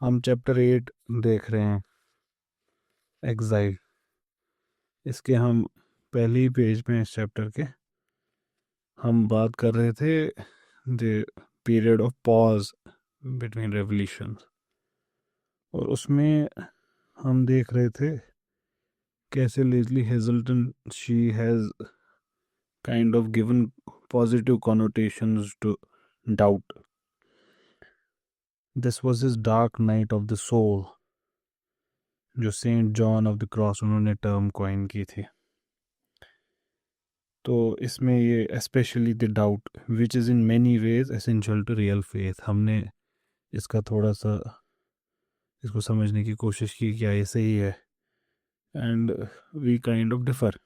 हम चैप्टर 8 देख रहे हैं, एग्जाइल। इसके हम पहले ही पेज में इस चैप्टर के हम बात कर रहे थे the period of pause between revolution, और उसमें हम देख रहे थे कैसे Lesley Hazleton she has kind of given positive connotations to doubt. This was his dark night of the soul, जो Saint John of the Cross उन्होंने टर्म कॉइन की थी। तो इसमें ये specially the doubt which is in many ways essential to real faith, हमने इसका थोड़ा सा इसको समझने की कोशिश की, क्या ये सही है, and we kind of differ.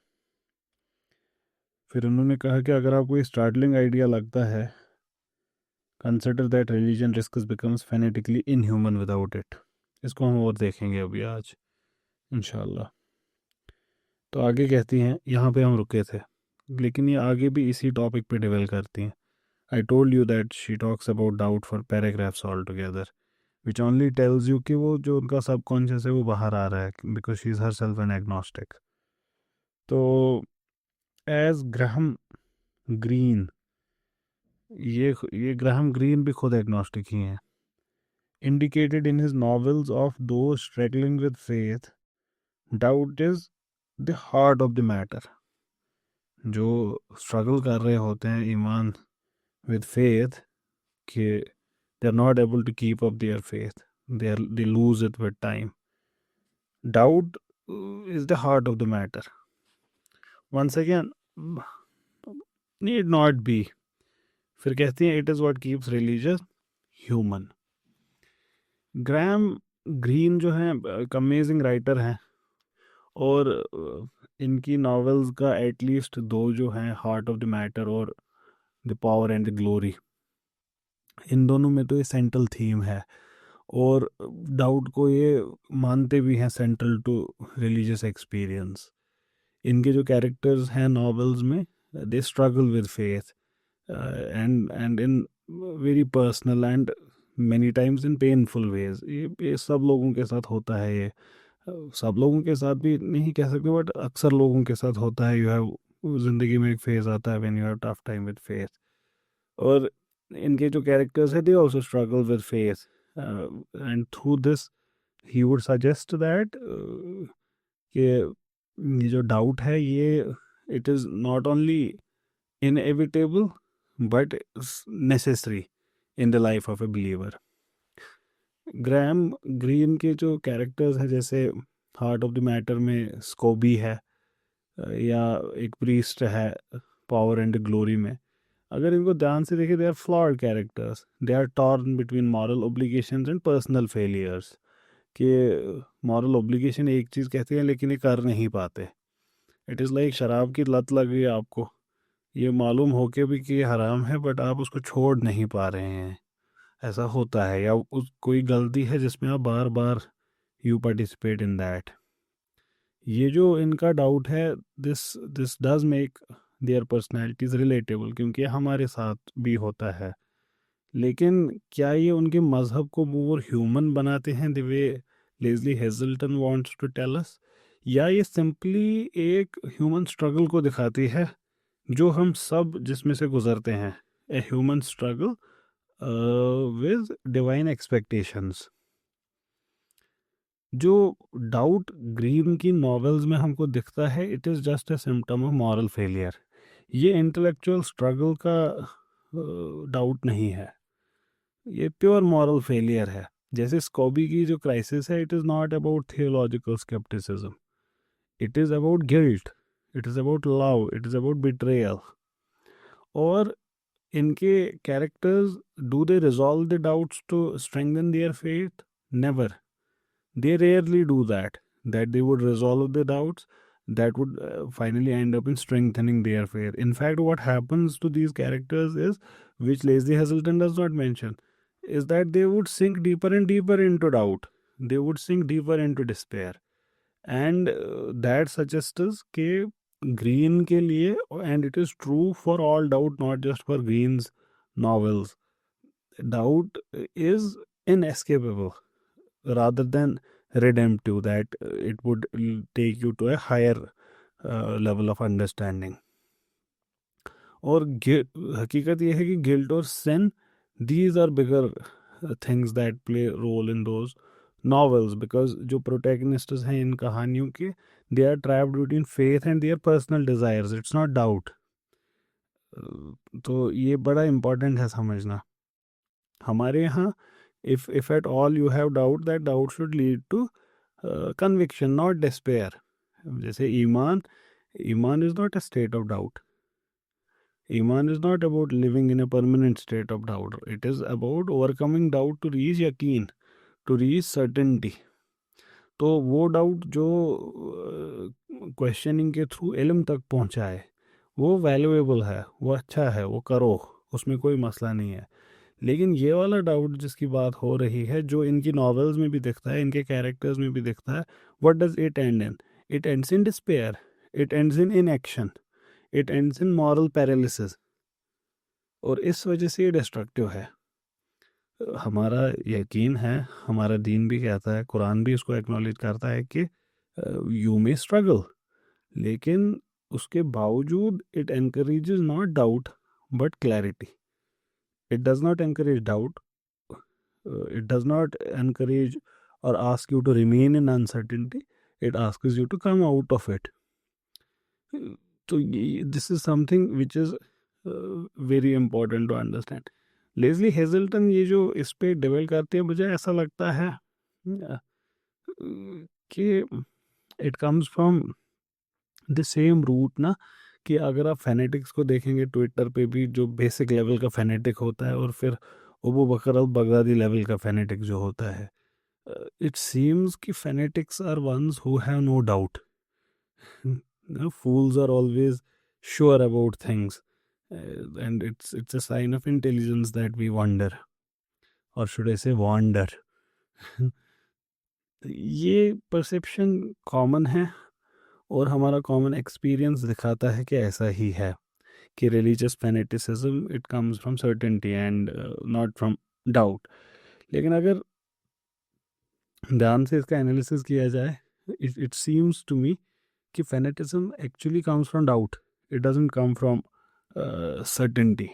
फिर उन्होंने कहा कि अगर आपको ये स्टार्टलिंग आइडिया लगता है, consider that religion risk becomes fanatically inhuman without it. इसको हम और देखेंगे अभी आज इंशाल्लाह। तो आगे कहती हैं, यहाँ पे हम रुके थे, लेकिन ये आगे भी इसी टॉपिक पे डिवेल करती हैं। I told you that she talks about doubt for paragraphs altogether, which only tells you कि वो जो उनका सबकॉन्शियस है वो बाहर आ रहा है, because she is herself an agnostic. तो एज ग्राहम ग्रीन, ये ग्राहम ग्रीन भी खुद एग्नोस्टिक ही हैं, indicated in his novels of those struggling with faith, doubt is the heart of the matter. जो स्ट्रगल कर रहे होते हैं ईमान with faith, कि they are not able to keep up their faith, they lose it with time. Doubt is the heart of the matter. Once again, need not be. फिर कहती हैं, it is what keeps religious human. Graham Greene जो हैं एक amazing writer हैं, और इनकी novels का एटलीस्ट 2 जो हैं, हार्ट ऑफ द मैटर और the power and the glory, इन दोनों में तो ये सेंट्रल थीम है, और डाउट को ये मानते भी हैं सेंट्रल टू रिलीजियस एक्सपीरियंस। इनके जो कैरेक्टर्स हैं नॉवेल्स में, they struggle with faith and in very personal and many times in painful ways. ये सब लोगों के साथ होता है, ये सब लोगों के साथ भी नहीं कह सकते, बट अक्सर लोगों के साथ होता है। यू हैव ज़िंदगी में एक फेज़ आता है when you have tough time with faith, और इनके जो कैरेक्टर्स हैं they also struggle with faith, and through this he would suggest that कि ये जो डाउट है, ये it is not only inevitable but necessary in the life of a believer. Graham Greene के जो कैरेक्टर्स हैं, जैसे हार्ट ऑफ द मैटर में स्कोबी है, या एक प्रीस्ट है पावर एंड ग्लोरी में, अगर इनको ध्यान से देखें, they are flawed characters, they are torn between moral obligations and personal failures. कि मॉरल ऑब्लिगेशन एक चीज़ कहते हैं लेकिन ये कर नहीं पाते। इट इज़ लाइक शराब की लत लग गई आपको, ये मालूम हो के भी कि ये हराम है, बट आप उसको छोड़ नहीं पा रहे हैं, ऐसा होता है। या उस कोई गलती है जिसमें आप बार बार यू पार्टिसिपेट इन दैट। ये जो इनका डाउट है, this this does make their personalities relatable, क्योंकि हमारे साथ भी होता है। लेकिन क्या ये उनके मज़हब को मोर ह्यूमन बनाते हैं the way Lesley Hazleton wants to tell us, या ये सिंपली एक ह्यूमन स्ट्रगल को दिखाती है जो हम सब जिसमें से गुजरते हैं, a human struggle with divine expectations. जो डाउट ग्रीन की नॉवेल्स में हमको दिखता है, it is just a symptom of moral failure. ये इंटेलेक्चुअल स्ट्रगल का डाउट नहीं है, ये प्योर मॉरल फेलियर है। जैसे स्कोबी की जो क्राइसिस है, it is not about theological scepticism, it is about guilt, it is about love, it is about betrayal. और इनके characters, do they resolve the doubts to strengthen their faith? Never. They rarely do that, that they would resolve the doubts that would finally end up in strengthening their faith. In fact, what happens to these characters is, which Lazy Hazelton does not mention, is that they would sink deeper and deeper into doubt. They would sink deeper into despair. And that suggests कि Green के लिए, and it is true for all doubt, not just for Green's novels, doubt is inescapable. rather than redemptive, that it would take you to a higher level of understanding. और हकीकत ये है कि guilt और sin, these are bigger things that play a role in those novels, because जो protagonists हैं इन कहानियों के, they are trapped between faith and their personal desires, it's not doubt. तो ये बड़ा इम्पोर्टेंट है समझना हमारे यहाँ. if at all you have doubt, that doubt should lead to conviction, not despair. जैसे ईमान is not a state of doubt. Iman is not about living in a permanent state of doubt. It is about overcoming doubt to reach yaqeen, to reach certainty. तो वो doubt जो questioning के through इल्म तक पहुंचा है, वो valuable है, वो अच्छा है, वो करो, उसमें कोई मसला नहीं है. लेकिन ये वाला डाउट जिसकी बात हो रही है, जो इनकी नॉवेल्स में भी दिखता है, इनके कैरेक्टर्स में भी दिखता है, what does it and in? It ends in despair, it ends in inaction, it ends in moral paralysis. और इस वजह से ये डिस्ट्रक्टिव है. हमारा यकीन है, हमारा दीन भी कहता है, कुरान भी इसको एक्नॉलेज करता है कि यू मे स्ट्रगल, लेकिन उसके बावजूद it encourages not doubt but clarity. It does not encourage doubt, it does not encourage और ask you to remain in uncertainty, it asks you to come out of it. तो this is something which is very important to understand. Lesley Hazleton ये जो इस पे develop करते हैं, मुझे ऐसा लगता है कि it comes from the same root ना, कि अगर आप फैनेटिक्स को देखेंगे ट्विटर पे भी, जो बेसिक लेवल का फैनेटिक होता है, और फिर Abu Bakr al Baghdadi level का फैनेटिक जो होता है, इट सीम्स कि fanatics are ones who have no doubt. Fools are always sure about things, and it's a sign of intelligence that we wonder, or should I say wander. ये perception common है, और हमारा common experience दिखाता है कि ऐसा ही है, कि religious fanaticism it comes from certainty and not from doubt. लेकिन अगर ध्यान से इसका एनालिसिस किया जाए, इट सीम्स टू मी कि fanaticism actually comes from doubt, it doesn't come from certainty,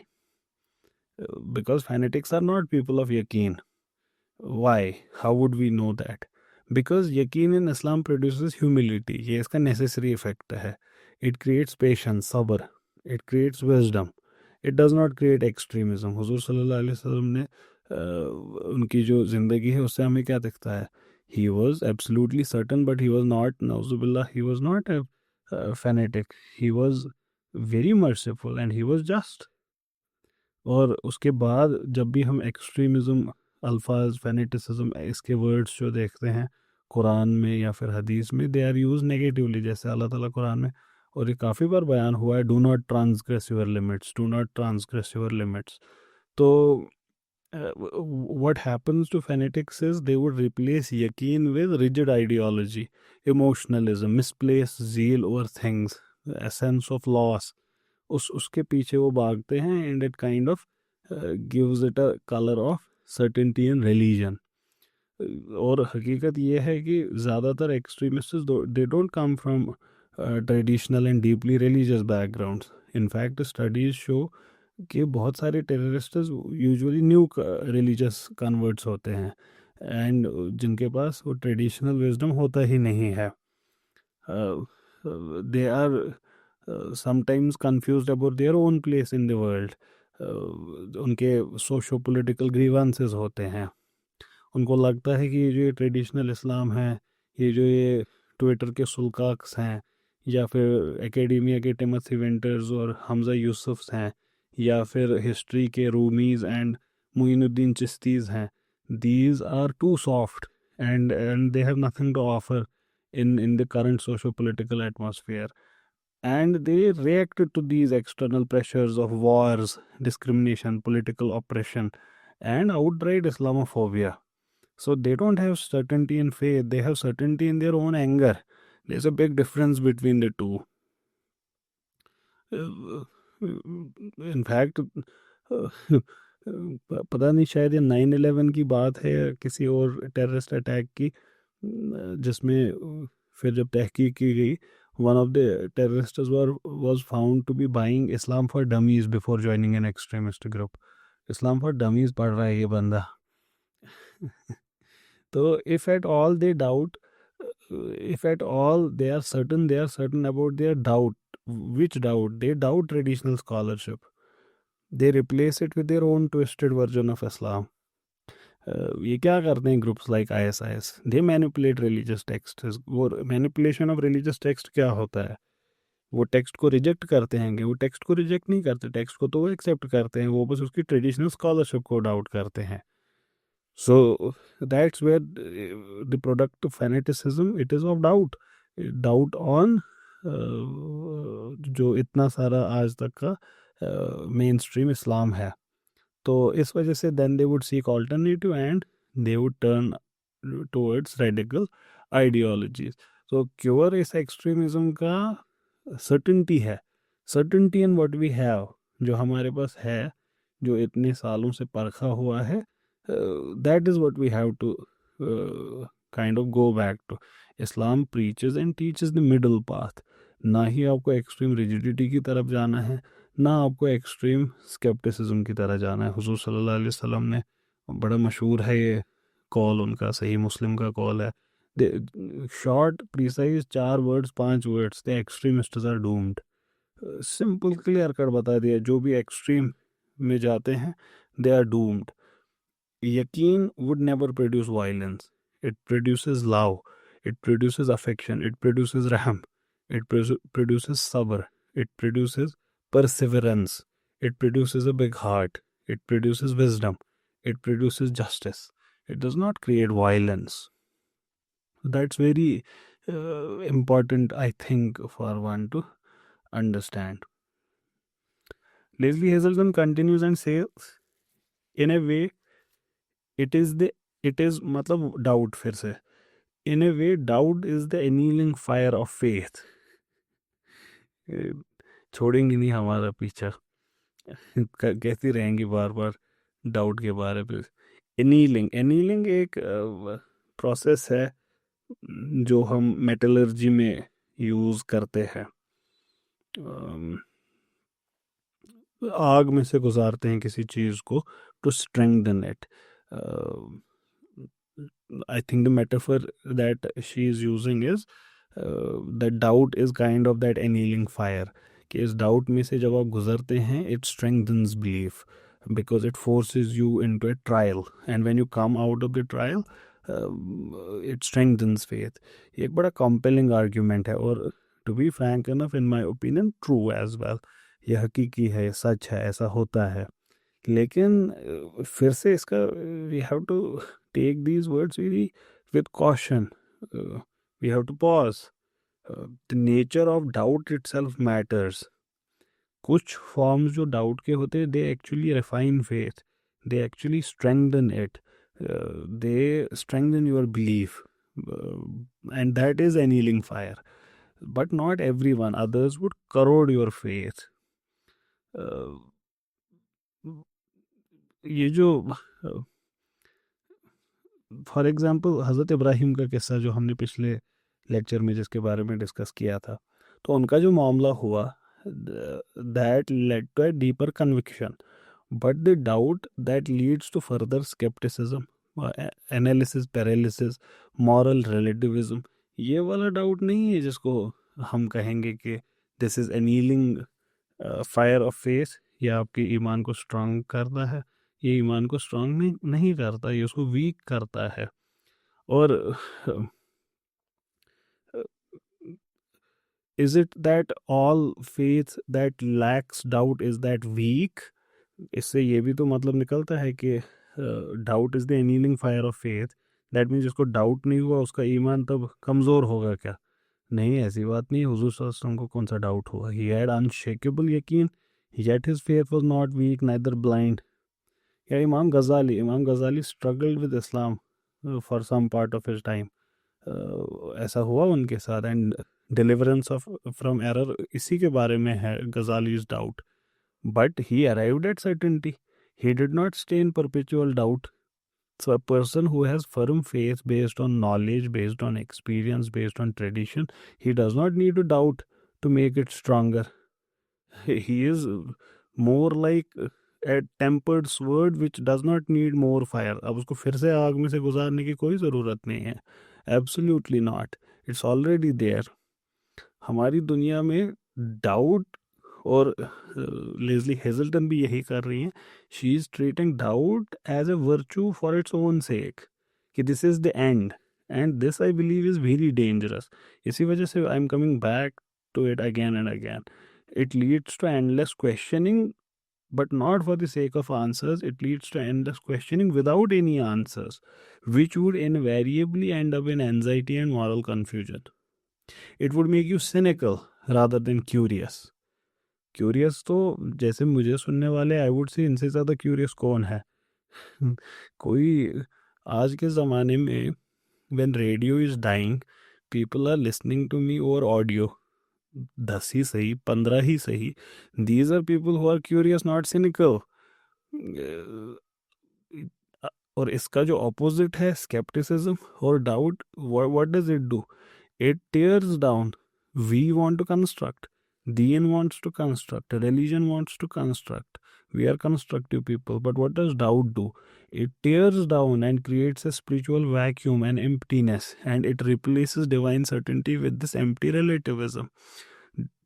because fanatics are not people of yaqeen. Why? How would we know that? Because yaqeen in Islam produces humility. ये इसका necessary effect है. It creates patience, sabr. It creates wisdom. It does not create extremism. हुजूर सल्लल्लाहु अलैहि वसल्लम ने उनकी जो ज़िंदगी है उससे हमें क्या दिखता है? He was absolutely certain, but he was not, nauzubillah, he was not a fanatic. He was very merciful and he was just. और उसके बाद जब भी हम एक्सट्रीमिज़म, अल्फाज, फैनेटिसिज्म, इसके वर्ड्स जो देखते हैं कुरान में या फिर हदीस में, दे आर यूज नेगेटिवली. जैसे अल्लाह ताला कुरान में, और ये काफ़ी बार बयान हुआ है, do not transgress your limits, do not transgress your limits. तो what happens to fanatics is they would replace yaqeen with rigid ideology, emotionalism, misplaced zeal over things, a sense of loss. उसके पीछे वो भागते हैं, and it kind of gives it a colour of certainty in religion. और हकीकत ये है कि ज़्यादातर extremists they don't come from traditional and deeply religious backgrounds. In fact studies show कि बहुत सारे terrorists usually new religious converts होते हैं, एंड जिनके पास वो ट्रेडिशनल विजडम होता ही नहीं है. They are sometimes confused about their own place in the world. उनके सोशो पोलिटिकल ग्रीवांसेस होते हैं. उनको लगता है कि ये जो ये ट्रेडिशनल इस्लाम है, ये ट्विटर के सुल्काक्स हैं, या फिर एकेडेमिया के टिमोथी विंटर्स और हमज़ा यूसुफ्स हैं, या फिर हिस्ट्री के रूमीज़ एंड मुइनुद्दीन चिश्तीज़ हैं, these are too soft and they have nothing to offer in the current socio-political atmosphere. And they reacted to these external pressures of wars, discrimination, political oppression, and outright Islamophobia. So they don't have certainty in faith, they have certainty in their own anger. There's a big difference between the two. In fact, पता नहीं, शायद ये 9/11 की बात है या किसी और टेररिस्ट अटैक की, जिसमें फिर जब तहकीक की गई, one of the terrorists was found to be buying Islam for Dummies before joining an extremist group. Islam for Dummies पढ़ रहा है ये बंदा। तो if at all they doubt, if at all they are certain about their doubt, which doubt? They doubt traditional scholarship, they replace it with their own twisted version of Islam. ये क्या करते हैं ग्रुप्स लाइक ISIS? दे manipulate religious text. वो manipulation of religious text क्या होता है? वो text को रिजेक्ट करते हैं, वो टेक्स्ट को रिजेक्ट नहीं करते, टेक्स्ट को तो वो एक्सेप्ट करते हैं, वो बस उसकी ट्रेडिशनल स्कॉलरशिप को डाउट करते हैं। So that's where the product of fanaticism, it is of doubt, doubt on जो इतना सारा आज तक का मेन स्ट्रीम इस्लाम है। तो इस वजह से then they would seek alternative and they would turn towards radical ideologies. So cure इस एक्सट्रीमिज्म का सर्टेनिटी है, certainty in what we have, जो हमारे पास है, जो इतने सालों से परखा हुआ है, that is what we have to kind of go back to. Islam preaches and teaches the middle path. ना ही आपको एक्सट्रीम रिजिडिटी की तरफ जाना है, ना आपको एक्सट्रीम स्केप्टिसिज्म की तरह जाना है। हुजूर सल्लल्लाहु अलैहि वसल्लम ने, बड़ा मशहूर है ये कॉल उनका, सही मुस्लिम का कॉल है, short precise 4 words 5 words, the extremists are doomed. Simple clear cut बता दिया, जो भी एक्सट्रीम में जाते हैं they are doomed. Yaqeen would never produce violence. It produces love. It produces affection. It produces rahm. It produces sabr. It produces perseverance. It produces a big heart. It produces wisdom. It produces justice. It does not create violence. That's very important, I think, for one to understand. Leslie Hazelton continues and says, in a way, it is मतलब doubt, फिर से, in a way doubt is the annealing fire of faith. छोड़ेंगी नहीं हमारा पीछा, कहती रहेंगी बार बार doubt के बारे में। एनीलिंग एक प्रोसेस है जो हम मेटलर्जी में यूज़ करते हैं। आग में से गुजारते हैं किसी चीज़ को to strengthen it. I think the metaphor that she is using is that doubt is kind of that annealing fire, कि इस डाउट में से जब आप गुजरते हैं, it strengthens belief because it forces you into a trial, and when you come out of the trial it strengthens faith. ये एक बड़ा compelling argument है, और to be frank enough, in my opinion, true as well. ये हकीकी है, सच है, ऐसा होता है। लेकिन फिर से इसका we have to take these words very with caution. We have to pause. The nature of doubt itself matters. कुछ forms जो doubt के होते हैं, they actually refine faith. They actually strengthen it. They strengthen your belief. And that is annealing fire. But not everyone. Others would corrode your faith. ये जो for example हज़रत इब्राहिम का किस्सा जो हमने पिछले लेक्चर में जिसके बारे में डिस्कस किया था, तो उनका जो मामला हुआ, that led to a deeper conviction, but the doubt that leads to further scepticism, analysis paralysis, moral relativism, ये वाला डाउट नहीं है जिसको हम कहेंगे कि this is annealing fire of faith, या आपके ईमान को स्ट्रांग करता है। ये ईमान को स्ट्रांग नहीं करता, ये उसको वीक करता है। और is it that all faith that lacks doubt is that weak? इससे ये भी तो मतलब निकलता है कि doubt is the annealing fire of faith, that means जिसको डाउट नहीं हुआ उसका ईमान तब कमज़ोर होगा क्या? नहीं, ऐसी बात नहीं। हुजूर सल्लल्लाहु अलैहि वसल्लम को कौन सा डाउट हुआ? ही हैड अनशेकेबल यकीन, yet his faith was not weak, neither blind. या इमाम Ghazali struggled with Islam for some part of his time. ऐसा हुआ उनके साथ, and deliverance of from error इसी के बारे में है Ghazali's doubt, but he arrived at certainty. He did not stay in perpetual doubt. So a person who has firm faith based on knowledge, based on experience, based on tradition, he does not need to doubt to make it stronger. He is more like a tempered sword which does not need more fire. अब उसको फिर से आग में से गुजारने की कोई ज़रूरत नहीं है. Absolutely not. It's already there. हमारी दुनिया में डाउट, और लेज़ली हेजल्टन भी यही कर रही हैं. She is treating doubt as a virtue for its own sake, कि this is the end, and this I believe is very dangerous. इसी वजह से I am coming back to it again and again. It leads to endless questioning, but not for the sake of answers. It leads to endless questioning without any answers, which would invariably end up in anxiety and moral confusion. It would make you cynical rather than curious. Curious तो जैसे मुझे सुनने वाले, I would say इनसे ज़्यादा curious कौन है? कोई आज के ज़माने में, when radio is dying, people are listening to me over audio. 10 ही सही, 15 ही सही. These are people who are curious, not cynical. और इसका जो opposite है skepticism और doubt, what does it do? It tears down. We want to construct. Deen wants to construct. Religion wants to construct. We are constructive people. But what does doubt do? It tears down and creates a spiritual vacuum and emptiness. And it replaces divine certainty with this empty relativism.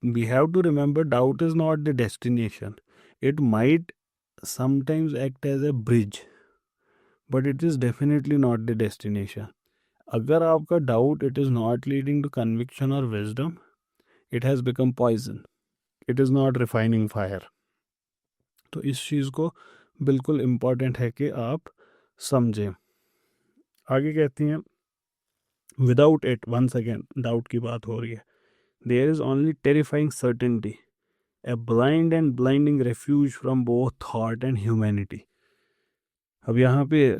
We have to remember, doubt is not the destination. It might sometimes act as a bridge, but it is definitely not the destination. अगर आपका doubt, it is not leading to conviction or wisdom, it has become poison. It is not refining fire. तो इस चीज़ को बिल्कुल important है कि आप समझें. आगे कहती हैं, without it, once again doubt की बात हो रही है, there is only terrifying certainty, a blind and blinding refuge from both thought and humanity. अब यहाँ पे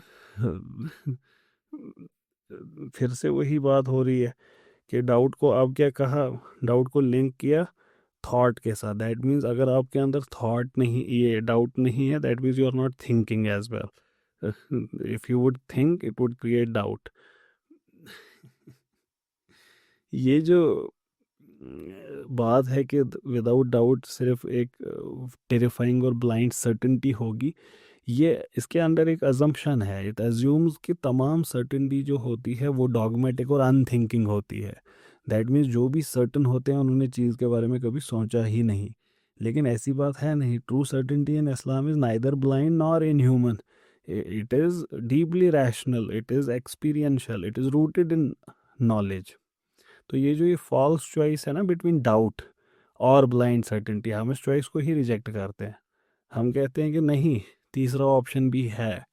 फिर से वही बात हो रही है कि डाउट को अब क्या कहा, डाउट को लिंक किया थॉट के साथ. दैट मीन्स अगर आपके अंदर थॉट नहीं, ये डाउट नहीं है, that means you are not thinking as well. If you would think, it would create doubt. ये जो बात है कि विदाउट डाउट सिर्फ एक टेरिफाइंग और ब्लाइंड सर्टेनिटी होगी, ये इसके अंदर एक अजम्पशन है. इट अज्यूम्स कि तमाम सर्टेनिटी जो होती है वो डॉगमेटिक और अनथिंकिंग होती है. दैट मीन्स जो भी सर्टन होते हैं उन्होंने चीज़ के बारे में कभी सोचा ही नहीं. लेकिन ऐसी बात है नहीं. True certainty in Islam is neither blind nor in human. It is deeply rational, it is experiential, it is rooted in knowledge. तो ये जो ये फॉल्स चॉइस है ना बिटवीन डाउट और ब्लाइंड सर्टेनिटी, हम इस चॉइस को ही रिजेक्ट करते हैं. हम कहते हैं कि नहीं, तीसरा ऑप्शन भी है.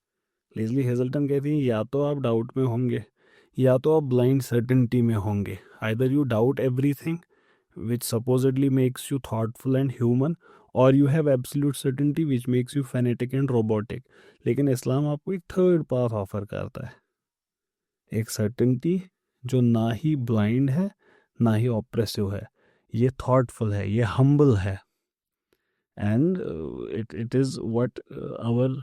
लेज़ली हेजल्टन कहती हैं, या तो आप डाउट में होंगे या तो आप ब्लाइंड सर्टेनिटी में होंगे. Either you doubt everything which supposedly makes you thoughtful and human, or you have absolute certainty which makes you fanatic and robotic. लेकिन इस्लाम आपको एक थर्ड पाथ ऑफर करता है, एक सर्टेनिटी जो ना ही ब्लाइंड है ना ही ऑप्रेसिव है. ये थॉटफुल है, ये हम्बल है. And it is what our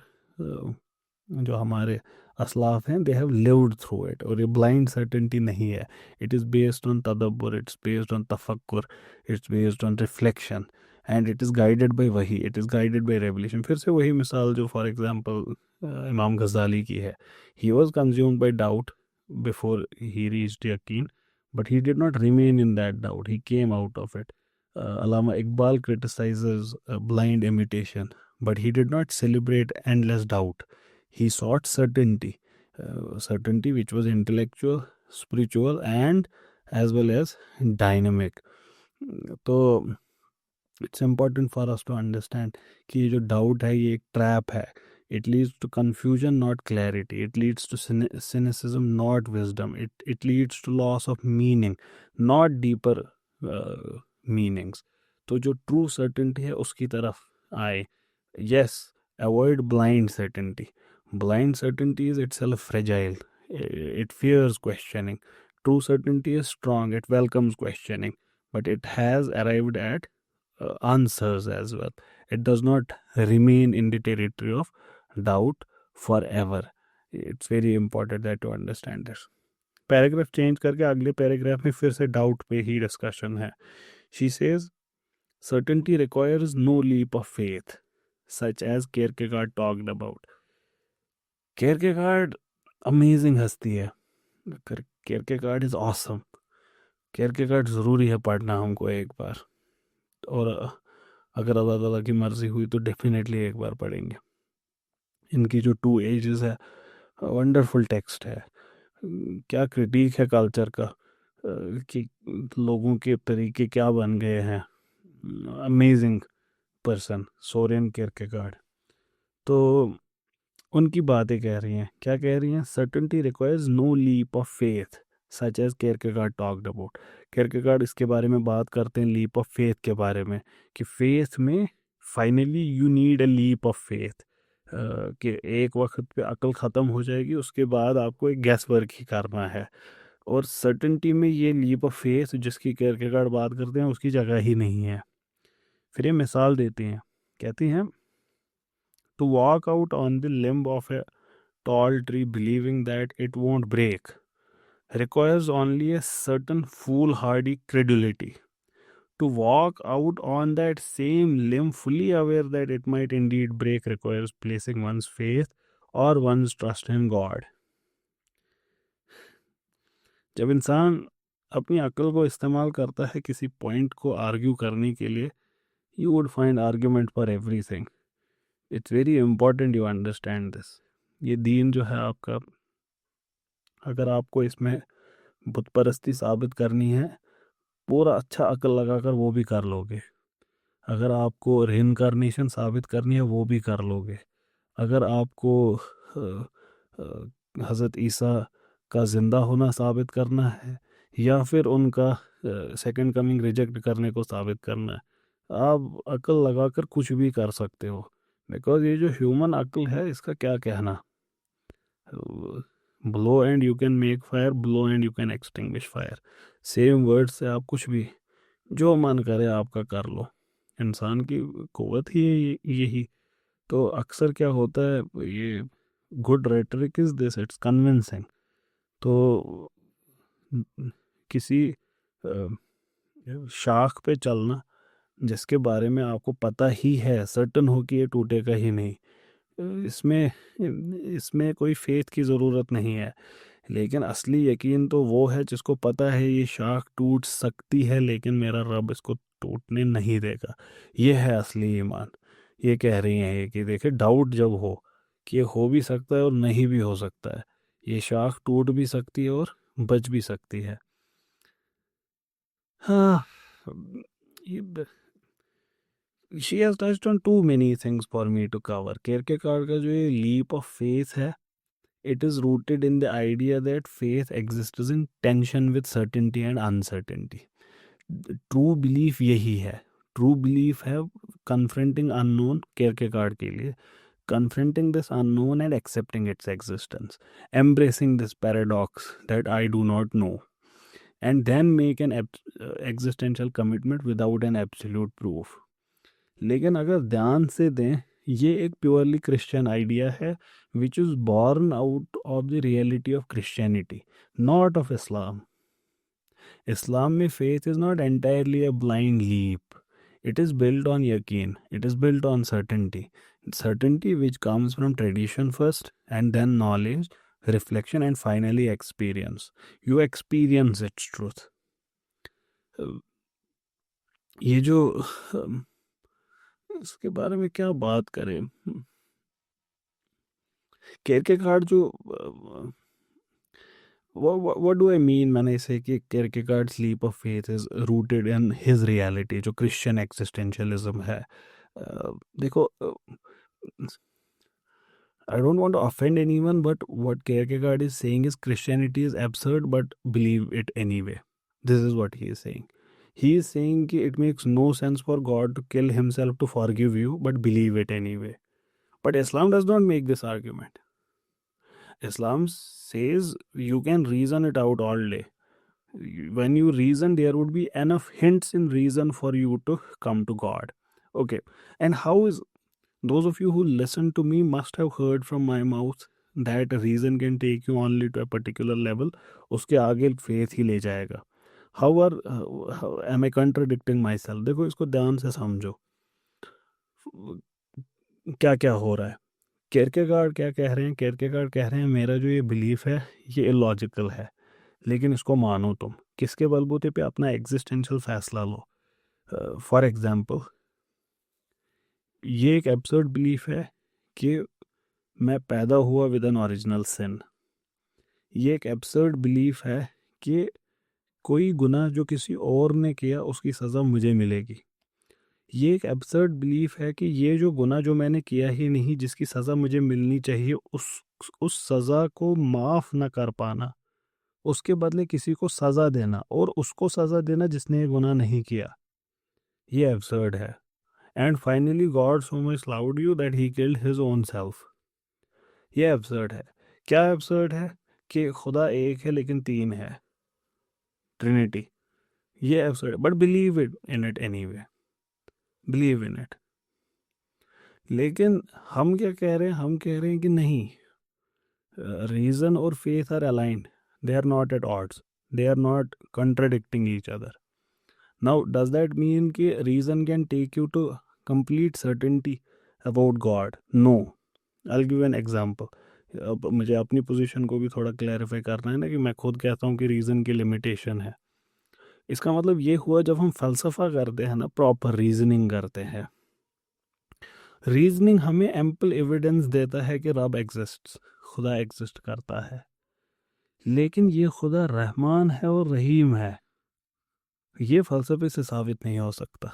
जो हमारे असलाफ हैं, they have lived through it. और ये ब्लाइंड सर्टेनिटी नहीं है. इट इज़ बेस्ड ऑन तदब्बुर, इट्स बेस्ड ऑन तफक्कुर, it's based on reflection, and it is guided by वही, it is guided by revelation. फिर से वही मिसाल जो फॉर एग्जांपल इमाम गज़ाली की है. He was consumed by doubt before he reached yaqeen, but he did not remain in that doubt. He came out of it. Allama Iqbal criticizes blind imitation, but he did not celebrate endless doubt. He sought certainty, certainty which was intellectual, spiritual, and as well as dynamic. तो it's important for us to understand कि ये जो doubt है ये एक trap है. It leads to confusion, not clarity. It leads to cynicism, not wisdom. It leads to loss of meaning, not deeper meanings. तो जो true certainty है उसकी तरफ आए. Yes, avoid blind certainty. Blind certainty is itself fragile. It fears questioning. True certainty is strong. It welcomes questioning, but it has arrived at answers as well. It does not remain in the territory of doubt forever. It's very important that to understand this. Paragraph change करके अगले paragraph में फिर से doubt पे ही discussion है. She says certainty requires no leap of faith such as Kierkegaard talked about. Kierkegaard amazing हस्ती है. Kierkegaard is awesome. Kierkegaard ज़रूरी है पढ़ना हमको एक बार, और अगर अल्लाह ताला की मर्ज़ी हुई तो डेफिनेटली एक बार पढ़ेंगे. इनकी जो 2 एजेस है, वंडरफुल टेक्स्ट है. क्या क्रिटिक है कल्चर का, कि लोगों के तरीके क्या बन गए हैं. Amazing person Soren Kierkegaard. तो उनकी बातें कह रही हैं, क्या कह रही हैं? Certainty requires no leap of faith such as Kierkegaard talked about. Kierkegaard इसके बारे में बात करते हैं, लीप ऑफ फेथ के बारे में, कि फेथ में finally you need a leap of faith, कि एक वक्त पे अकल ख़त्म हो जाएगी, उसके बाद आपको एक गैस वर्क ही करना है. और सर्टेनिटी में ये लीप ऑफ फेथ जिसकी कियरकेगार्ड बात करते हैं उसकी जगह ही नहीं है. फिर ये मिसाल देती हैं, कहती हैं to walk out on the limb of a tall tree believing that it won't break requires only a certain foolhardy credulity. To walk out on that same limb fully aware that it might indeed break requires placing one's faith or one's trust in God. जब इंसान अपनी अक्ल को इस्तेमाल करता है किसी point को आर्ग्यू करने के लिए, you would find argument for everything. It's very important you understand this. ये दीन जो है आपका, अगर आपको इसमें बुत परस्ती साबित करनी है, पूरा अच्छा अक्ल लगाकर वो भी कर लोगे. अगर आपको रिइंकार्नेशन साबित करनी है वो भी कर लोगे. अगर आपको हज़रत ईसा का ज़िंदा होना साबित करना है, या फिर उनका सेकंड कमिंग रिजेक्ट करने को साबित करना है, आप अक्ल लगाकर कुछ भी कर सकते हो. बिकॉज ये जो ह्यूमन अक्ल है इसका क्या कहना, blow and you can make fire, blow and you can extinguish fire. Same word से आप कुछ भी जो मन करे आपका कर लो. इंसान की क़ुव्वत ही है यही. तो अक्सर क्या होता है, ये good rhetoric is this, it's convincing. तो किसी शाख पे चलना जिसके बारे में आपको पता ही है, सर्टन हो कि ये टूटेगा ही नहीं, इसमें कोई फेथ की ज़रूरत नहीं है. लेकिन असली यकीन तो वो है जिसको पता है ये शाख टूट सकती है लेकिन मेरा रब इसको टूटने नहीं देगा. ये है असली ईमान. ये कह रही हैं ये कि देखिए, डाउट जब हो कि ये हो भी सकता है और नहीं भी हो सकता है, ये शाख टूट भी सकती है और बच भी सकती है. हाँ, she has touched on too many things for me to cover. Kierkegaard का जो ये लीप ऑफ फेथ है, it is rooted in the idea that faith exists in tension with certainty and uncertainty. True belief यही है. True belief है confronting unknown. कियरकेगार्ड के लिए confronting this unknown and accepting its existence, embracing this paradox that I do not know, and then make an existential commitment without an absolute proof. लेकिन अगर ध्यान से दें, ये एक प्योरली क्रिश्चियन आइडिया है which is born out of the reality of Christianity, not of Islam. Islam में faith is not entirely a blind leap. It is built on yaqeen. It is built on certainty. Certainty which comes from tradition first, and then knowledge, reflection, and finally experience. You experience its truth. ये जो इसके बारे में क्या बात करें, कियरकेगार्ड जो what do I mean when I say कि Kierkegaard's leap of faith is rooted in his reality, जो Christian existentialism है. देखो, I don't want to offend anyone, but what Kierkegaard is saying is Christianity is absurd, but believe it anyway. This is what he is saying. He is saying कि it makes no sense for God to kill himself to forgive you, but believe it anyway. But Islam does not make this argument. Islam says you can reason it out all day. When you reason, there would be enough hints in reason for you to come to God. Okay, and how is those of you who listen to me must have heard from my mouth that reason can take you only to a particular level. उसके आगे faith ही ले जाएगा. How am I contradicting myself? देखो इसको ध्यान से समझो. क्या क्या हो रहा है. केरकेगार्ड क्या कह रहे हैं? केरकेगार्ड कह रहे हैं मेरा जो ये बिलीफ है ये इलॉजिकल है, लेकिन इसको मानो तुम. किसके बलबूते पे? अपना एग्जिस्टेंशियल फैसला लो. फॉर एग्जाम्पल, ये एक एब्सर्ड बिलीफ है कि मैं पैदा हुआ विद एन ओरिजिनल सिन. ये एक एब्सर्ड बिलीफ है कि कोई गुनाह जो किसी और ने किया उसकी सज़ा मुझे मिलेगी. ये एक एब्सर्ड बिलीफ है कि ये जो गुनाह जो मैंने किया ही नहीं, जिसकी सज़ा मुझे मिलनी चाहिए, उस सज़ा को माफ़ न कर पाना, उसके बदले किसी को सज़ा देना, और उसको सज़ा देना जिसने ये गुनाह नहीं किया, ये एब्सर्ड है. And finally God so much loved you that he killed his own self. ये एब्सर्ड है. क्या एब्सर्ड है? कि खुदा एक है लेकिन तीन है, ट्रिनिटी. ये एब्सर्ड है, but believe it in it anyway, believe in it. लेकिन हम क्या कह रहे हैं? हम कह रहे हैं कि नहीं, रीज़न और faith are aligned, they are not at odds, they are not contradicting each other. Now does that mean कि reason can take you to complete certainty about God? No. I will give an example. अब मुझे अपनी position को भी थोड़ा clarify करना है ना, कि मैं खुद कहता हूँ कि रीज़न की लिमिटेशन है. इसका मतलब ये हुआ जब हम फ़लसफ़ा करते हैं ना, प्रॉपर रीजनिंग करते हैं, रीजनिंग हमें एम्पल एविडेंस देता है कि रब एग्जिस्ट्स, खुदा एग्जिस्ट करता है. लेकिन ये खुदा रहमान है और रहीम है, ये फ़लसफ़े से साबित नहीं हो सकता.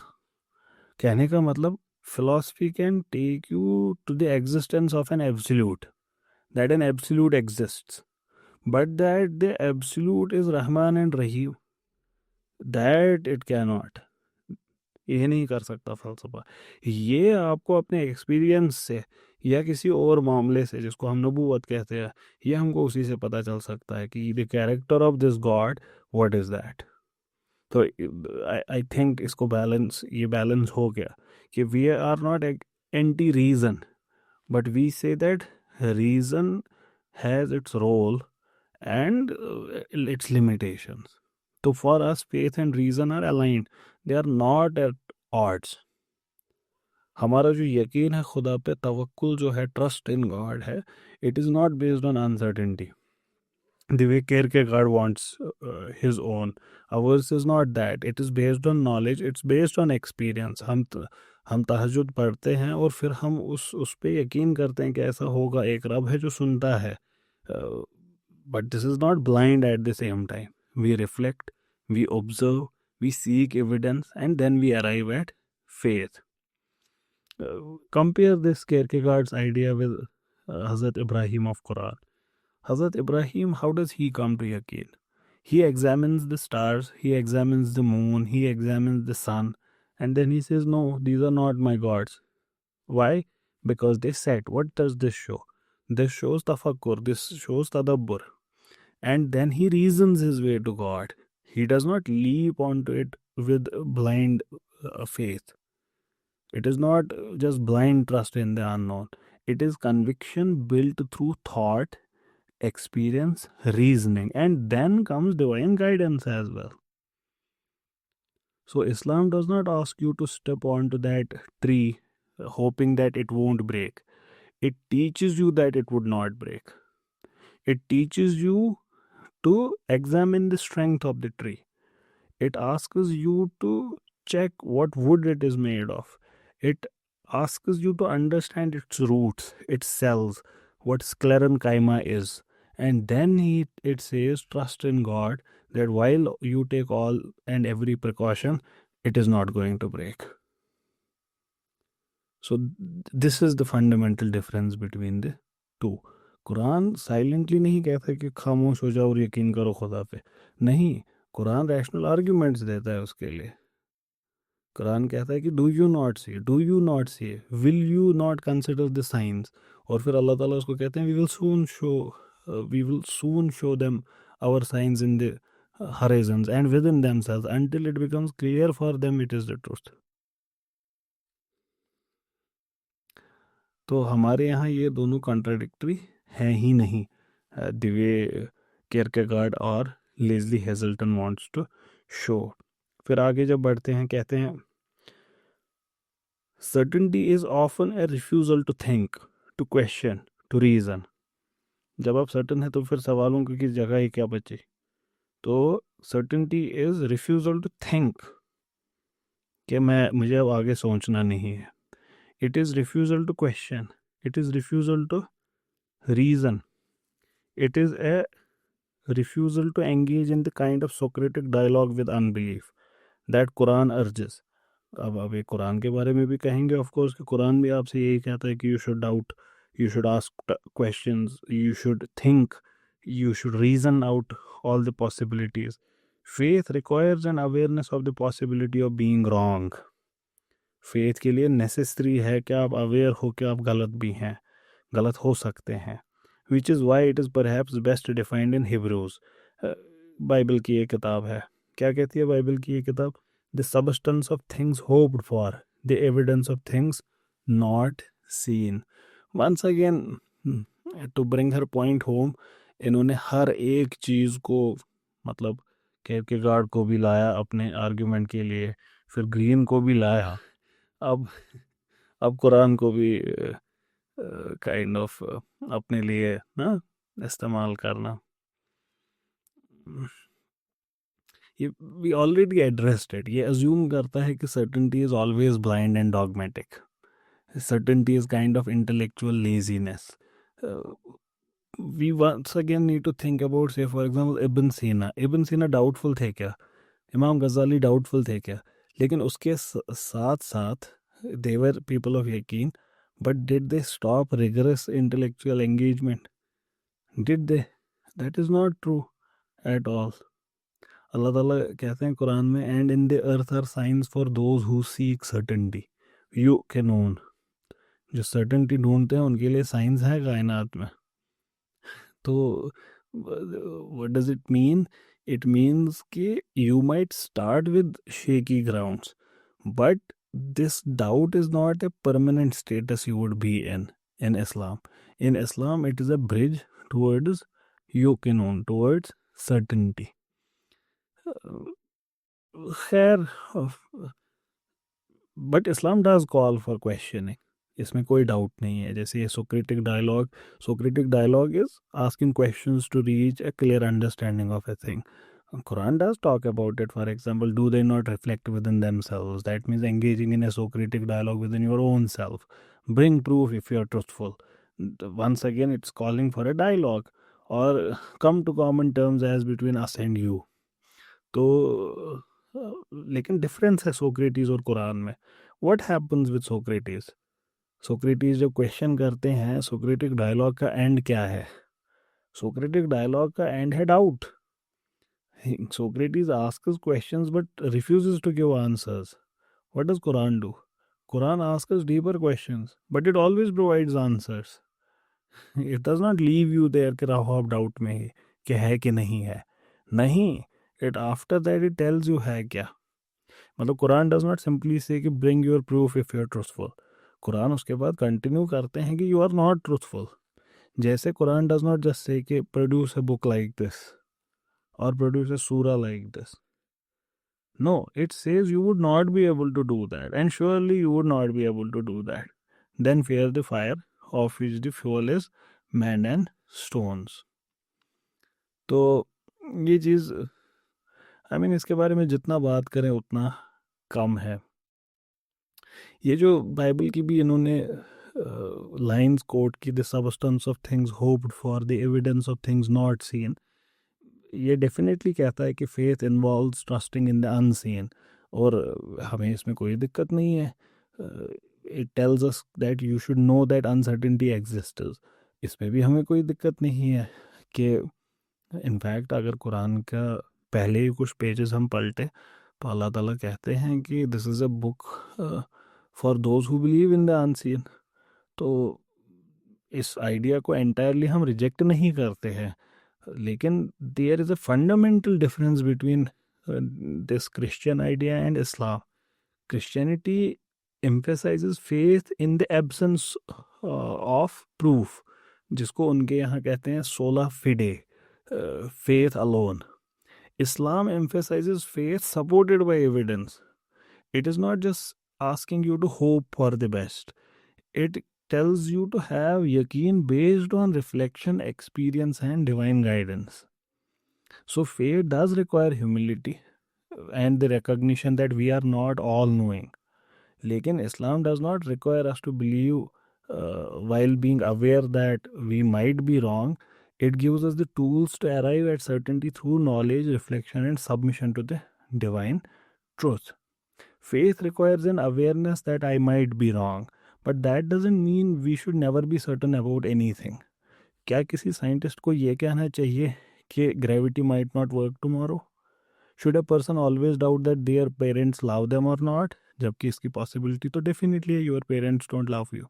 कहने का मतलब, philosophy can take you to the existence of an absolute, that an absolute exists, but that the absolute is Rahman and Rahim, that it cannot. ये नहीं कर सकता फलसफा. ये आपको अपने एक्सपीरियंस से या किसी और मामले से, जिसको हम नबूवत कहते हैं, ये हमको उसी से पता चल सकता है कि the character of this God, what is that. तो आई थिंक इसको ये बैलेंस हो गया कि we are not anti reason, but we say that reason has its role and its limitations. So for us, faith and reason are aligned. They are not at odds. हमारा जो यकीन है खुदा पे, तवक्कुल जो है, ट्रस्ट इन गॉड है, it is not based on uncertainty the way Kierkegaard wants his own. Ours is not that. It is based on knowledge. It's based on experience. हम तहज्जुद पढ़ते हैं और फिर हम उस पे यकीन करते हैं कि ऐसा होगा, एक रब है जो सुनता है. But this is not blind at the same time. We reflect, we observe, we seek evidence, and then we arrive at faith. Compare this Kierkegaard's idea with Hazrat Ibrahim of Quran. Hazrat Ibrahim, how does he come to yaqeen? He examines the stars, he examines the moon, he examines the sun, and then he says, no, these are not my gods. Why? Because they said, what does this show? This shows tafakkur, this shows tadabbur. And then he reasons his way to God. He does not leap onto it with blind faith. It is not just blind trust in the unknown. It is conviction built through thought, experience, reasoning, and then comes divine guidance as well. So Islam does not ask you to step onto that tree hoping that it won't break. It teaches you that it would not break. It teaches you to examine the strength of the tree. It asks you to check what wood it is made of. It asks you to understand its roots, its cells, what sclerenchyma is. And then it says, trust in God, that while you take all and every precaution, it is not going to break. So this is the fundamental difference between the two. Quran silently नहीं कहता कि खामोश हो जाओ और यकीन करो खुदा पे. नहीं, कुरान रैशनल आर्ग्यूमेंट्स देता है उसके लिए. कुरान कहता है कि do you not see, do you not see, will you not consider the signs. और फिर अल्लाह ताला उसको कहते हैं, we will soon show them our signs in the horizons and within themselves until it becomes clear for them it is the truth. तो हमारे यहाँ ये दोनों कॉन्ट्राडिक्टरी हैं ही नहीं, द वे कियरकेगार्ड और Lesley Hazleton wants to show. फिर आगे जब बढ़ते हैं, कहते हैं certainty is often a refusal to think, to question, to reason. जब आप सर्टन है तो फिर सवालों की जगह ही क्या बची। तो certainty is refusal to think, कि मुझे अब आगे सोचना नहीं है। It is refusal to question, it is refusal to reason, it is a refusal to engage in the kind of Socratic dialogue with unbelief that Quran urges। अब ये कुरान के बारे में भी कहेंगे ऑफ कोर्स, कि कुरान भी आपसे यही कहता है कि you should doubt, you should ask questions, you should think, you should reason out all the possibilities. Faith requires an awareness of the possibility of being wrong. Faith के लिए नेसेसरी है कि आप अवेयर हो कि आप गलत भी हैं, गलत हो सकते हैं। Which is why it is perhaps best defined in Hebrews. Bible की ये किताब है, क्या कहती है बाइबल की ये किताब? The substance of things hoped for, the evidence of things not seen. Once again to bring her point home, इन्होंने हर एक चीज़ को, मतलब कियरकेगार्ड को भी लाया अपने आर्ग्यूमेंट के लिए, फिर ग्रीन को भी लाया, अब कुरान को भी काइंड ऑफ अपने लिए ना इस्तेमाल करना। ये वी ऑलरेडी एड्रेस्ड इट। ये अज्यूम करता है कि certainty is always blind and dogmatic, certainty is kind of intellectual laziness. We once again need to think about, say for example Ibn Sina doubtful थे क्या? इमाम गजाली डाउटफुल थे क्या? लेकिन उसके साथ साथ they were people of yaqeen, but did they stop rigorous intellectual engagement? Did they? That is not true at all. अल्लाह ताला कहते हैं कुरान में, and in the earth are signs for those who seek certainty, you can own. जो सर्टेनिटी ढूंढते हैं उनके लिए साइंस है कायनात में। तो what does it mean? It means कि you might start with shaky grounds, but this doubt is not a permanent status you would be in Islam. In Islam, it is a bridge towards yuqinun, towards certainty. खैर, but Islam does call for questioning. इसमें कोई doubt नहीं है। जैसे ये Socratic dialogue is asking questions to reach a clear understanding of a thing. Quran does talk about it. For example, do they not reflect within themselves? That means engaging in a Socratic dialogue within your own self. Bring proof if you are truthful. Once again, it's calling for a dialogue, or come to common terms as between us and you. तो लेकिन difference है Socrates और कुरान में। What happens with Socrates? Socrates जब question करते हैं, Socratic dialogue का and क्या है? सोक्रेटिक डायलॉग का एंड है doubt. Socrates asks questions but refuses to give answers. What does Quran do? Quran asks deeper questions, but it always provides answers. It does not leave you there कि रहो आप doubt में ही कि है कि नहीं है। नहीं, it after that it tells you है क्या। मतलब Quran does not simply say कि bring your proof if you are truthful. Quran उसके बाद कंटिन्यू करते हैं कि you are not truthful. जैसे Quran does not just say कि produce a book like this or produce a surah like this. No, it says you would not be able to do that, and surely you would not be able to do that. Then fear the fire of which the fuel is man and stones. तो ये चीज़, I mean, इसके बारे में जितना बात करें उतना कम है। ये जो बाइबल की भी इन्होंने लाइंस कोट की, the substance of things hoped for, the evidence of things not scene, ये डेफिनेटली कहता है कि faith involves trusting in the unseen, और हमें इसमें कोई दिक्कत नहीं है। It tells us that you should know that uncertainty exists, इसमें भी हमें कोई दिक्कत नहीं है। कि इनफैक्ट अगर कुरान का पहले ही कुछ पेजेस हम पलटे तो अल्लाह ताला कहते हैं कि this is a book for those who believe in the unseen. तो इस आइडिया को एंटायरली हम रिजेक्ट नहीं करते हैं, लेकिन there is a fundamental difference between this Christian idea and Islam. Christianity emphasizes faith in the absence of proof, जिसको उनके यहाँ कहते हैं sola fide, faith alone. Islam emphasizes faith supported by evidence. It is not just asking you to hope for the best. It tells you to have yaqeen based on reflection, experience, and divine guidance. So faith does require humility and the recognition that we are not all knowing. Lekin Islam does not require us to believe while being aware that we might be wrong. It gives us the tools to arrive at certainty through knowledge, reflection, and submission to the divine truth. Faith requires an awareness that I might be wrong, but that doesn't mean we should never be certain about anything. क्या किसी scientist को ये कहना चाहिए कि gravity might not work tomorrow? Should a person always doubt that their parents love them or not? जबकि इसकी possibility तो definitely है, your parents don't love you.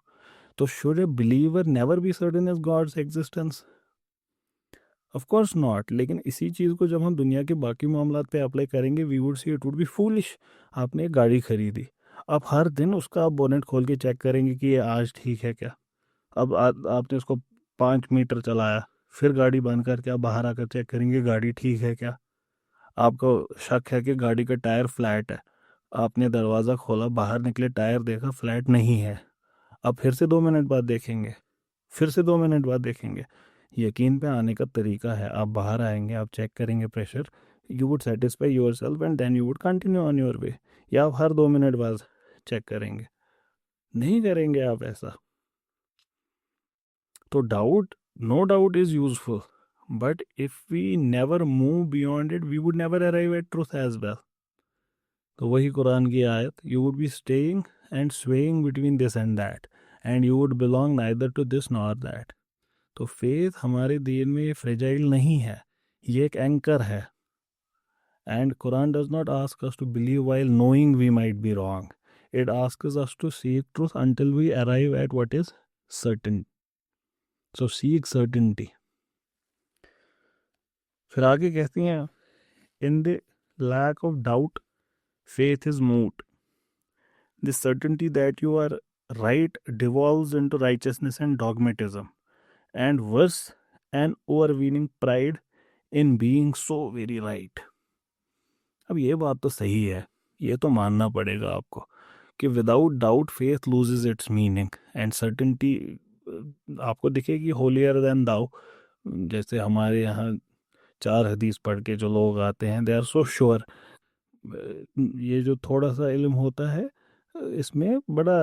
तो should a believer never be certain as God's existence? Of course not. लेकिन इसी चीज़ को जब हम दुनिया के बाकी मामलात पे अप्लाई करेंगे, we would see it would be foolish. आपने एक गाड़ी खरीदी, अब हर दिन उसका आप बोनेट खोल के चेक करेंगे कि ये आज ठीक है क्या. अब आपने उसको 5 मीटर चलाया, फिर गाड़ी बंद करके आप बाहर आकर चेक करेंगे गाड़ी ठीक है क्या. आपको शक है कि गाड़ी का टायर फ्लैट है, आपने दरवाज़ा खोला, बाहर निकले, टायर देखा, फ्लैट नहीं है. अब फिर से 2 मिनट बाद देखेंगे, फिर से 2 मिनट बाद देखेंगे. यकीन पे आने का तरीका है, आप बाहर आएंगे, आप चेक करेंगे pressure, you would satisfy yourself and then you would continue on your way. या आप हर 2 मिनट बाद चेक करेंगे? नहीं करेंगे आप ऐसा. तो doubt, no doubt is useful, but if we never move beyond it, we would never arrive at truth as well. तो वही कुरान की आयत, you would be staying and swaying between this and that, and you would belong neither to this nor that. तो faith हमारे दीन में fragile नहीं है, ये एक एंकर है. And Quran does not ask us to believe while knowing we might be wrong. It asks us to seek truth until we arrive at what is certain. So seek certainty. फिर आगे कहती हैं, in the lack of doubt, faith is moot. The certainty that you are right devolves into righteousness and dogmatism, and worse, an overweening pride in being so very right. अब ये बात तो सही है, ये तो मानना पड़ेगा आपको कि without doubt faith loses it's meaning and certainty आपको दिखेगी होलियर देन दाउ. जैसे हमारे यहाँ 4 हदीस पढ़ के जो लोग आते हैं, दे आर सो श्योर. ये जो थोड़ा सा इल्म होता है, इसमें बड़ा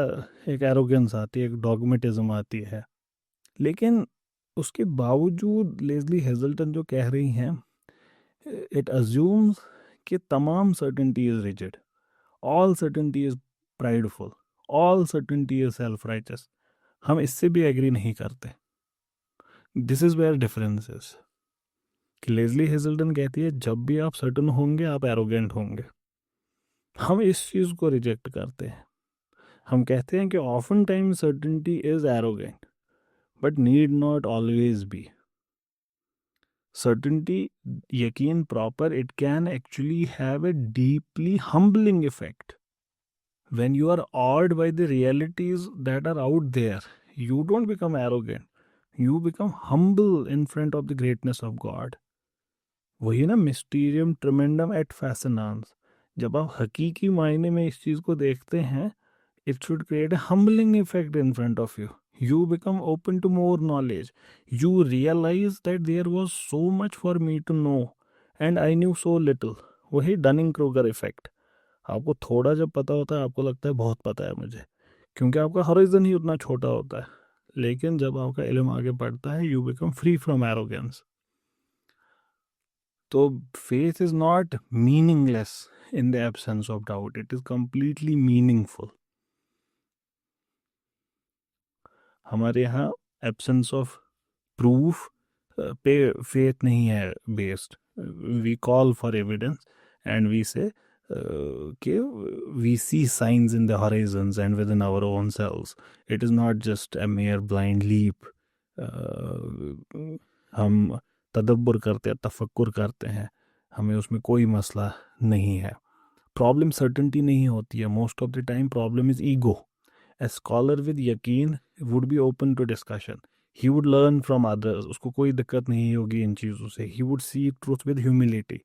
एक एरोगेंस आती है, एक डॉगमेटिज्म आती है. लेकिन उसके बावजूद लेस्ली हेजल्टन जो कह रही हैं, इट अज्यूम्स कि तमाम certainty is rigid, all certainty is prideful, all certainty is self righteous. हम इससे भी एग्री नहीं करते. This is where difference is. कि लेस्ली हेजल्टन कहती है जब भी आप सर्टन होंगे आप एरोगेंट होंगे. हम इस चीज़ को रिजेक्ट करते हैं. हम कहते हैं कि often time certainty is arrogant but need not always be. Certainty, यकीन proper, it can actually have a deeply humbling effect. When you are awed by the realities that are out there, you don't become arrogant. You become humble in front of the greatness of God. वही ना mysterium tremendum et fascinans. जब आप हकीकी मायने में इस चीज़ को देखते हैं, it should create a humbling effect in front of you. You become open to more knowledge. You realize that there was so much for me to know and I knew so little. वही Dunning Kruger effect. आपको थोड़ा जब पता होता है आपको लगता है बहुत पता है मुझे, क्योंकि आपका हॉरिजन ही उतना छोटा होता है. लेकिन जब आपका इल्म आगे बढ़ता है, you become free from arrogance. तो faith is not meaningless in the absence of doubt. It is completely meaningful. हमारे यहाँ एब्सेंस ऑफ प्रूफ पे फेथ नहीं है based. We call for evidence and we say कि we see signs in the horizons and within our own selves. It is not just a mere blind leap. हम तदब्बर करते हैं, तफक्कुर करते हैं, हमें उसमें कोई मसला नहीं है. प्रॉब्लम सर्टेनिटी नहीं होती है. Most of the time problem is ego. A scholar with yaqeen would be open to discussion. He would learn from others. उसको कोई दिक्कत नहीं होगी इन चीज़ों से. He would seek truth with humility.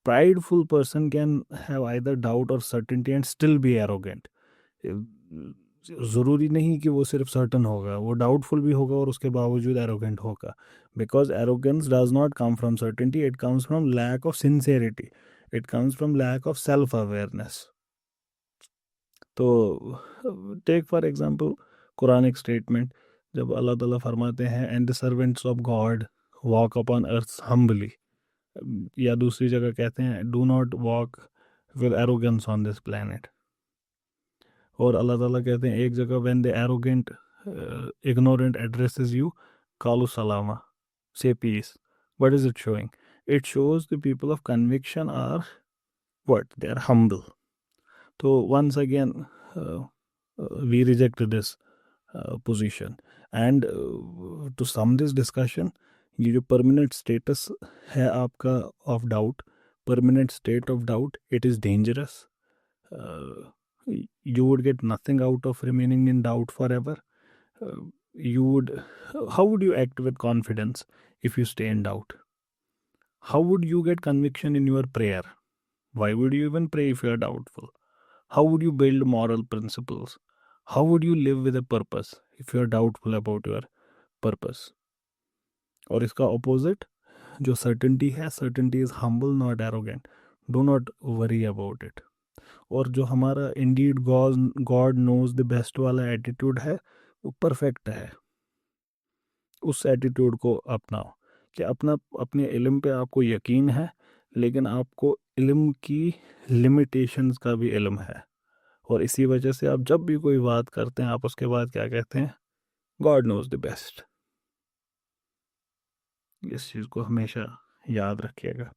Prideful person can have either doubt or certainty and still be arrogant. ज़रूरी नहीं कि वो सिर्फ सर्टन होगा, वो डाउटफुल भी होगा और उसके बावजूद एरोगेंट होगा. Because arrogance does not come from certainty, it comes from lack of sincerity, it comes from lack of self awareness. तो take for example Quranic statement, जब अल्लाह ताला फरमाते हैं and the servants of God walk upon earth humbly, या दूसरी जगह कहते हैं do not walk with arrogance on this planet. और अल्लाह ताला कहते हैं एक जगह when the arrogant ignorant addresses you, kalu salama, say peace. What is it showing? It shows the people of conviction are what? They are humble. So once again, we reject this position. And to sum this discussion, ये जो permanent status है आपका of doubt, permanent state of doubt, it is dangerous. You would get nothing out of remaining in doubt forever. You would, how would you act with confidence if you stay in doubt? How would you get conviction in your prayer? Why would you even pray if you are doubtful? How would you build moral principles? How would you live with a purpose if you are doubtful about your purpose? और इसका opposite जो certainty है, certainty is humble, not arrogant. Do not worry about it. और जो हमारा indeed God knows the best वाला attitude है, वो perfect है. उस एटीट्यूड को अपनाओ कि अपने इल्म पे आपको यकीन है, लेकिन आपको इल्म की लिमिटेशंस का भी इल्म है. और इसी वजह से आप जब भी कोई बात करते हैं, आप उसके बाद क्या कहते हैं? God knows the best. इस चीज़ को हमेशा याद रखिएगा.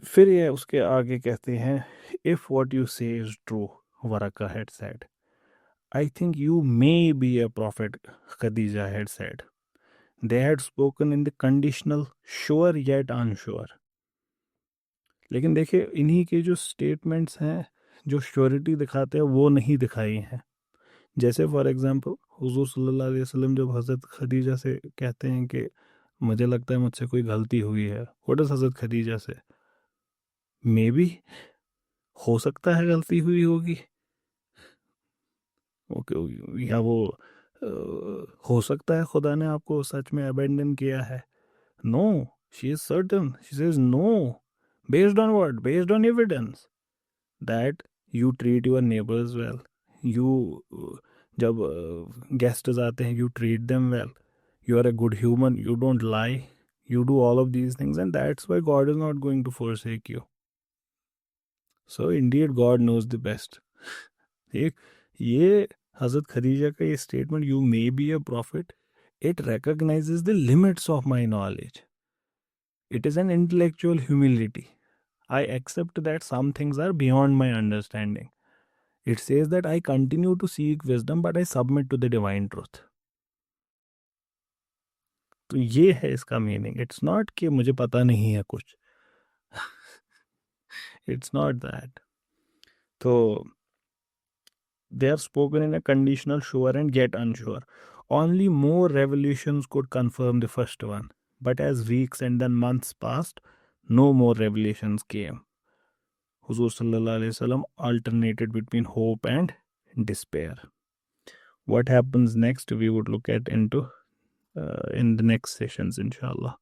फिर ये उसके आगे कहते हैं, if what you say is true, Waraqa had said, I think you may be a prophet, Khadija had said. They had spoken in the conditional sure yet unsure. लेकिन देखिए इन्हीं के जो स्टेटमेंट्स हैं जो श्योरिटी दिखाते हैं वो नहीं दिखाई हैं. जैसे फॉर एग्जांपल हुजूर सल्लल्लाहु अलैहि वसल्लम जब हज़रत खदीजा से कहते हैं कि मुझे लगता है मुझसे कोई गलती हुई है, व्हाट इज हज़रत खदीजा से? मे बी, हो सकता है गलती हुई होगी, या वो हो सकता है खुदा ने आपको सच में अबेंडन किया है. No, she is certain, she says no, based on what? Based on evidence that you treat your neighbours well, you जब गेस्ट्स आते हैं you treat them well, you are a good human, you don't lie, you do all of these things, and that's why God is not going to forsake you. So indeed God knows the best. ये हज़रत खदीजा का ये statement, you may be a profit, it recognizes the limits of my knowledge. It is an intellectual humility. I accept that some things are beyond my understanding. It says that I continue to seek wisdom, but I submit to the divine truth. तो ये है इसका meaning. It's not कि मुझे पता नहीं है कुछ. It's not that. तो they are spoken in a conditional sure and yet unsure. Only more revelations could confirm the first one. But as weeks and then months passed, no more revelations came. Huzur sallallahu alaihi wasallam alternated between hope and despair. What happens next, we would look at into in the next sessions, inshallah.